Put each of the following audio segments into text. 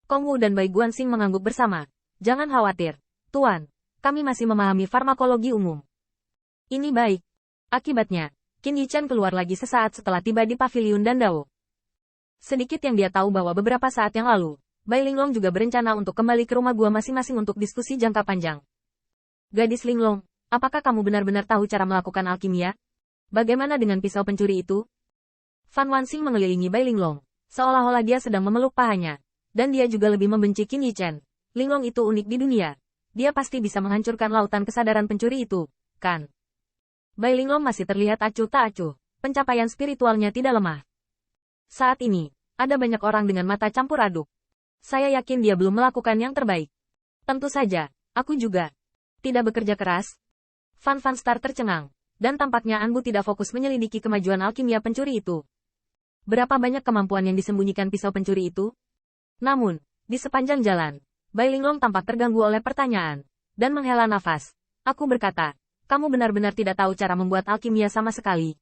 Kong Wu dan Bai Guanxing mengangguk bersama. Jangan khawatir, Tuan. Kami masih memahami farmakologi umum. Ini baik. Akibatnya, Qin Yichan keluar lagi sesaat setelah tiba di paviliun Dandao. Sedikit yang dia tahu bahwa beberapa saat yang lalu, Bai Linglong juga berencana untuk kembali ke rumah gua masing-masing untuk diskusi jangka panjang. Gadis Linglong, apakah kamu benar-benar tahu cara melakukan alkimia? Bagaimana dengan pisau pencuri itu? Fan Wanxing mengelilingi Bai Linglong, seolah-olah dia sedang memeluk pahanya. Dan dia juga lebih membenci Qin Yichan. Linglong itu unik di dunia. Dia pasti bisa menghancurkan lautan kesadaran pencuri itu, kan? Bai Linglong masih terlihat acuh tak acuh. Pencapaian spiritualnya tidak lemah. Saat ini, ada banyak orang dengan mata campur aduk. Saya yakin dia belum melakukan yang terbaik. Tentu saja, aku juga. Tidak bekerja keras. Fan Star tercengang. Dan tampaknya Anbu tidak fokus menyelidiki kemajuan alkimia pencuri itu. Berapa banyak kemampuan yang disembunyikan pisau pencuri itu? Namun, di sepanjang jalan, Bai Linglong tampak terganggu oleh pertanyaan. Dan menghela nafas. Aku berkata, kamu benar-benar tidak tahu cara membuat alkimia sama sekali.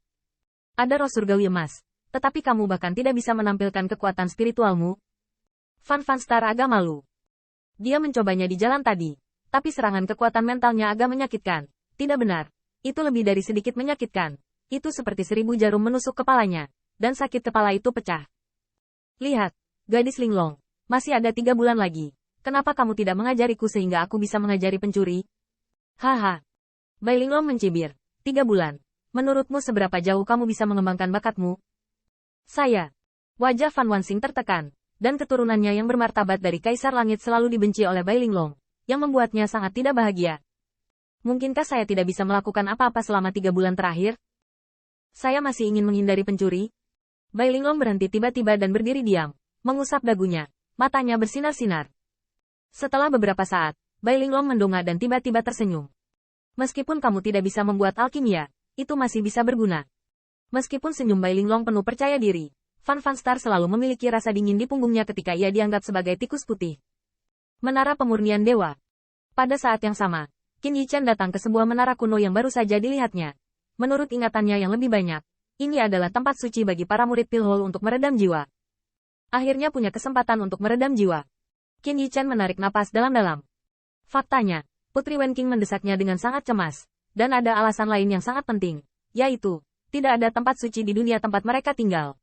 Ada roh surgawi emas, tetapi kamu bahkan tidak bisa menampilkan kekuatan spiritualmu. Fan Star agak malu. Dia mencobanya di jalan tadi, tapi serangan kekuatan mentalnya agak menyakitkan. Tidak benar. Itu lebih dari sedikit menyakitkan. Itu seperti 1000 jarum menusuk kepalanya, dan sakit kepala itu pecah. Lihat, gadis Linglong, masih ada 3 bulan lagi. Kenapa kamu tidak mengajariku sehingga aku bisa mengajari pencuri? Haha. Bai Linglong mencibir. 3 bulan. Menurutmu seberapa jauh kamu bisa mengembangkan bakatmu? Saya. Wajah Fan Wanxing tertekan, dan keturunannya yang bermartabat dari Kaisar Langit selalu dibenci oleh Bai Linglong, yang membuatnya sangat tidak bahagia. Mungkinkah saya tidak bisa melakukan apa-apa selama 3 bulan terakhir? Saya masih ingin menghindari pencuri. Bai Linglong berhenti tiba-tiba dan berdiri diam, mengusap dagunya, matanya bersinar-sinar. Setelah beberapa saat, Bai Linglong mendongak dan tiba-tiba tersenyum. Meskipun kamu tidak bisa membuat alkimia, itu masih bisa berguna. Meskipun senyum Bai Linglong penuh percaya diri, Fan Star selalu memiliki rasa dingin di punggungnya ketika ia dianggap sebagai tikus putih. Menara Pemurnian Dewa. Pada saat yang sama, Qin Yichan datang ke sebuah menara kuno yang baru saja dilihatnya. Menurut ingatannya yang lebih banyak, ini adalah tempat suci bagi para murid Pilhole untuk meredam jiwa. Akhirnya punya kesempatan untuk meredam jiwa. Qin Yichan menarik napas dalam-dalam. Faktanya, Putri Wenqing mendesaknya dengan sangat cemas, dan ada alasan lain yang sangat penting, yaitu, tidak ada tempat suci di dunia tempat mereka tinggal.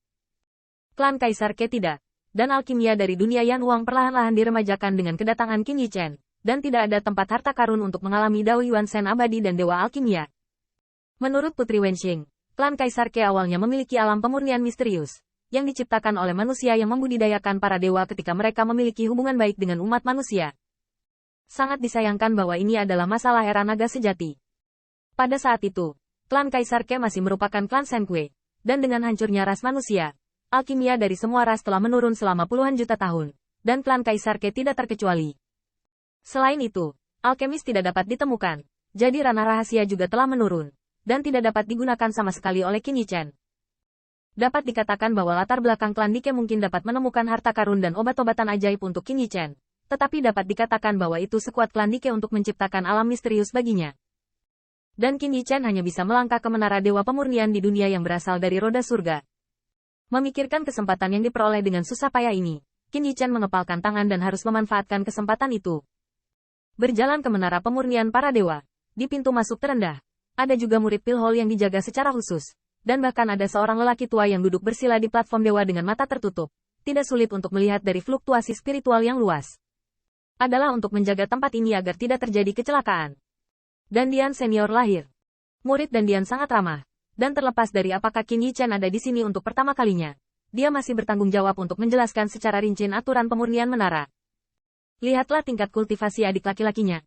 Klan Kaisar Ke tidak, dan alkimia dari dunia Yan Huang perlahan-lahan diremajakan dengan kedatangan Qin Yichan, dan tidak ada tempat harta karun untuk mengalami Dao Yuan Shen abadi dan Dewa Alkimia. Menurut Putri Wenqing, klan Kaisar Ke awalnya memiliki alam pemurnian misterius, yang diciptakan oleh manusia yang membudidayakan para dewa ketika mereka memiliki hubungan baik dengan umat manusia. Sangat disayangkan bahwa ini adalah masalah era naga sejati. Pada saat itu, klan Kaisar Ke masih merupakan klan Shen Kui, dan dengan hancurnya ras manusia, alkimia dari semua ras telah menurun selama puluhan juta tahun, dan klan Kaisar Ke tidak terkecuali. Selain itu, alkemis tidak dapat ditemukan, jadi ranah rahasia juga telah menurun, dan tidak dapat digunakan sama sekali oleh Qin Yichan. Dapat dikatakan bahwa latar belakang klan Dike mungkin dapat menemukan harta karun dan obat-obatan ajaib untuk Qin Yichan. Tetapi dapat dikatakan bahwa itu sekuat klan Dike untuk menciptakan alam misterius baginya. Dan Qin Yichan hanya bisa melangkah ke menara dewa pemurnian di dunia yang berasal dari roda surga. Memikirkan kesempatan yang diperoleh dengan susah payah ini, Qin Yichan mengepalkan tangan dan harus memanfaatkan kesempatan itu. Berjalan ke menara pemurnian para dewa, di pintu masuk terendah, ada juga murid Pilhole yang dijaga secara khusus, dan bahkan ada seorang lelaki tua yang duduk bersila di platform dewa dengan mata tertutup. Tidak sulit untuk melihat dari fluktuasi spiritual yang luas. Adalah untuk menjaga tempat ini agar tidak terjadi kecelakaan. Dan Dian senior lahir. Murid dan Dian sangat ramah. Dan terlepas dari apakah Qin Yichan ada di sini untuk pertama kalinya, dia masih bertanggung jawab untuk menjelaskan secara rinci aturan pemurnian menara. Lihatlah tingkat kultivasi adik laki-lakinya.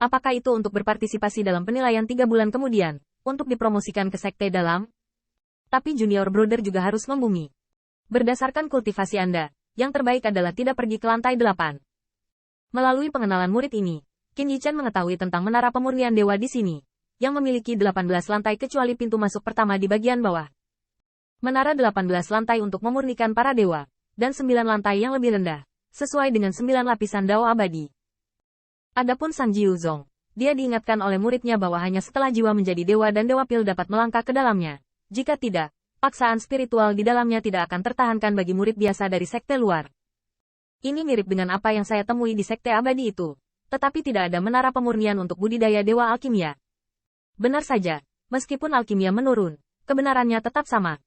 Apakah itu untuk berpartisipasi dalam penilaian 3 bulan kemudian, untuk dipromosikan ke sekte dalam? Tapi junior brother juga harus membumi. Berdasarkan kultivasi Anda, yang terbaik adalah tidak pergi ke lantai 8. Melalui pengenalan murid ini, Qin Yichan mengetahui tentang menara pemurnian dewa di sini, yang memiliki 18 lantai kecuali pintu masuk pertama di bagian bawah. Menara 18 lantai untuk memurnikan para dewa, dan 9 lantai yang lebih rendah, sesuai dengan 9 lapisan Dao abadi. Adapun Sang Jiuzong, dia diingatkan oleh muridnya bahwa hanya setelah jiwa menjadi dewa dan Dewa Pil dapat melangkah ke dalamnya. Jika tidak, paksaan spiritual di dalamnya tidak akan tertahankan bagi murid biasa dari sekte luar. Ini mirip dengan apa yang saya temui di Sekte Abadi itu. Tetapi tidak ada menara pemurnian untuk budidaya dewa alkimia. Benar saja, meskipun alkimia menurun, kebenarannya tetap sama.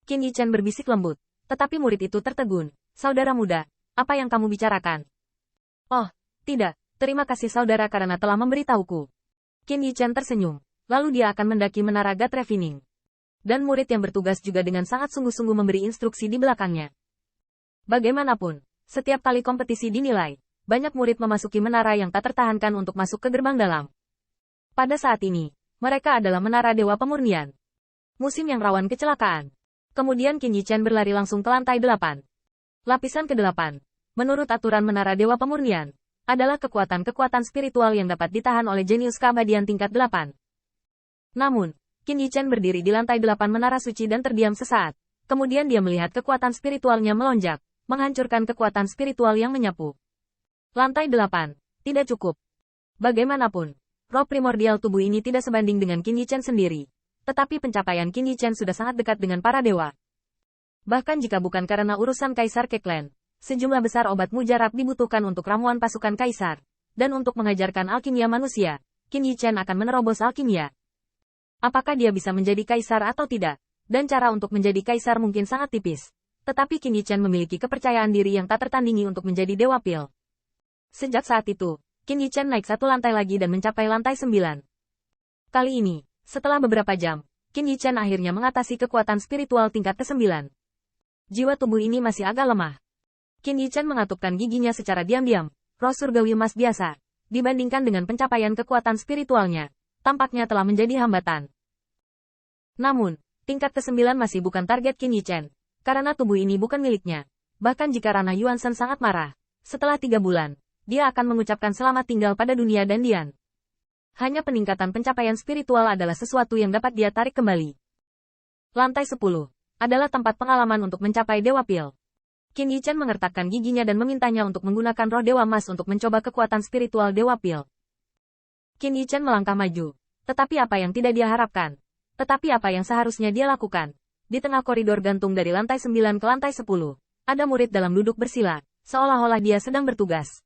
Qin Yichen berbisik lembut, tetapi murid itu tertegun. Saudara muda, apa yang kamu bicarakan? Oh, tidak, terima kasih saudara karena telah memberitahuku. Qin Yichen tersenyum, lalu dia akan mendaki menara God Refining. Dan murid yang bertugas juga dengan sangat sungguh-sungguh memberi instruksi di belakangnya. Bagaimanapun, setiap kali kompetisi dinilai, banyak murid memasuki menara yang tak tertahankan untuk masuk ke gerbang dalam. Pada saat ini, mereka adalah menara Dewa Pemurnian. Musim yang rawan kecelakaan. Kemudian Qin Yichen berlari langsung ke lantai 8. Lapisan ke-8. Menurut aturan menara Dewa Pemurnian, adalah kekuatan-kekuatan spiritual yang dapat ditahan oleh jenius keabadian tingkat 8. Namun, Qin Yichen berdiri di lantai 8 menara suci dan terdiam sesaat. Kemudian dia melihat kekuatan spiritualnya melonjak, menghancurkan kekuatan spiritual yang menyapu. Lantai 8. Tidak cukup. Bagaimanapun, roh primordial tubuh ini tidak sebanding dengan Qin Yichen sendiri. Tetapi pencapaian Qin Yichen sudah sangat dekat dengan para dewa. Bahkan jika bukan karena urusan Kaisar Keklen, sejumlah besar obat mujarab dibutuhkan untuk ramuan pasukan Kaisar. Dan untuk mengajarkan alkimia manusia, Qin Yichen akan menerobos alkimia. Apakah dia bisa menjadi Kaisar atau tidak? Dan cara untuk menjadi Kaisar mungkin sangat tipis. Tetapi Qin Yichen memiliki kepercayaan diri yang tak tertandingi untuk menjadi Dewa Pil. Sejak saat itu, Qin Yichen naik satu lantai lagi dan mencapai lantai 9. Kali ini, setelah beberapa jam, Qin Yichen akhirnya mengatasi kekuatan spiritual tingkat ke-9. Jiwa tubuh ini masih agak lemah. Qin Yichen mengatupkan giginya secara diam-diam, roh surgawi emas biasa, dibandingkan dengan pencapaian kekuatan spiritualnya, tampaknya telah menjadi hambatan. Namun, tingkat ke-9 masih bukan target Qin Yichen. Karena tubuh ini bukan miliknya. Bahkan jika Rana Yuansen sangat marah, setelah 3 bulan, dia akan mengucapkan selamat tinggal pada dunia dan Dian. Hanya peningkatan pencapaian spiritual adalah sesuatu yang dapat dia tarik kembali. Lantai 10 adalah tempat pengalaman untuk mencapai Dewa Pil. Qin Yichen mengertakkan giginya dan memintanya untuk menggunakan roh Dewa Emas untuk mencoba kekuatan spiritual Dewa Pil. Qin Yichen melangkah maju. Tetapi apa yang tidak dia harapkan? Tetapi apa yang seharusnya dia lakukan? Di tengah koridor gantung dari lantai 9 ke lantai 10, ada murid dalam duduk bersila, seolah-olah dia sedang bertugas.